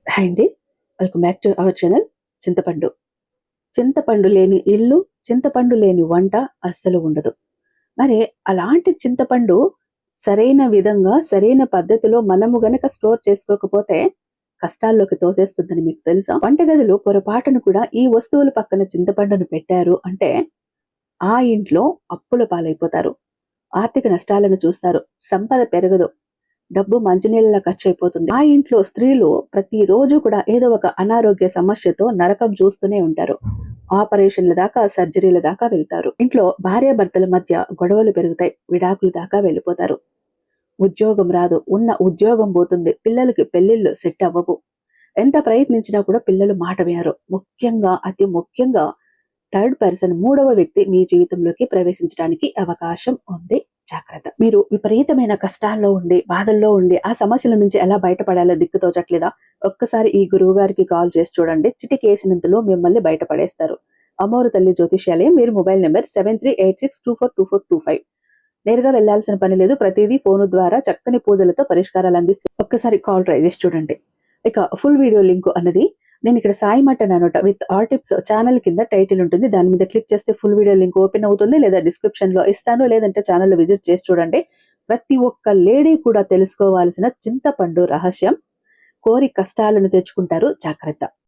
Hi అండి. Welcome back to our channel చింతపండు. చింతపండు లేని ఇల్లు, చింతపండు లేని వంట అస్సలు ఉండదు. మరి అలాంటి చింతపండు సరైన విధంగా, సరైన పద్ధతిలో మనము గనక స్టోర్ చేసుకోకపోతే కష్టాల్లోకి తోసేస్తుందని మీకు తెలుసా? వంటగదిలో పొరపాటున కూడా ఈ వస్తువుల పక్కన చింతపండును పెట్టారు అంటే ఆ ఇంట్లో అప్పుల పాలైపోతారు. ఆర్థిక నష్టాలను చూస్తారు. సంపద పెరగదు. డబ్బు మంచినీళ్ళలా ఖర్చయిపోతుంది. ఆ ఇంట్లో స్త్రీలు ప్రతిరోజు కూడా ఏదో ఒక అనారోగ్య సమస్యతో నరకం చూస్తూనే ఉంటారు. ఆపరేషన్ల దాకా, సర్జరీల దాకా వెళ్తారు. ఇంట్లో భార్యాభర్తల మధ్య గొడవలు పెరుగుతాయి. విడాకుల దాకా వెళ్ళిపోతారు. ఉద్యోగం రాదు. ఉన్న ఉద్యోగం పోతుంది. పిల్లలకి పెళ్లిళ్ళు సెట్ అవ్వవు. ఎంత ప్రయత్నించినా కూడా పిల్లలు మాట వినరు. ముఖ్యంగా, అతి ముఖ్యంగా థర్డ్ పర్సన్, మూడవ వ్యక్తి మీ జీవితంలోకి ప్రవేశించడానికి అవకాశం ఉంది. జాగ్రత్త. మీరు విపరీతమైన కష్టాల్లో ఉండి, బాధల్లో ఉండి, ఆ సమస్యల నుంచి ఎలా బయటపడాలో దిక్కుతోచట్లేదా? ఒక్కసారి ఈ గురువు గారికి కాల్ చేసి చూడండి. చిటికేసినంతలో మిమ్మల్ని బయటపడేస్తారు. అమోరు తల్లి జ్యోతిష్యాలయం. మీరు మొబైల్ నెంబర్ 7386242425. నేరుగా వెళ్లాల్సిన పని లేదు. ప్రతిదీ ఫోను ద్వారా చక్కని పూజలతో పరిష్కారాలు అందిస్తుంది. ఒక్కసారి కాల్ ట్రై చేసి చూడండి. ఇక ఫుల్ వీడియో లింక్ అన్నది నేను ఇక్కడ సాయి మటన్ అనమాట విత్ ఆల్ టిప్స్ ఛానల్ కింద టైటిల్ ఉంటుంది. దాని మీద క్లిక్ చేస్తే ఫుల్ వీడియో లింక్ ఓపెన్ అవుతుంది. లేదా డిస్క్రిప్షన్ లో ఇస్తాను, లేదంటే ఛానల్ విజిట్ చేసి చూడండి. ప్రతి ఒక్క లేడీ కూడా తెలుసుకోవాల్సిన చింతపండు రహస్యం. కోరి కష్టాలను తెచ్చుకుంటారు. జాగ్రత్త.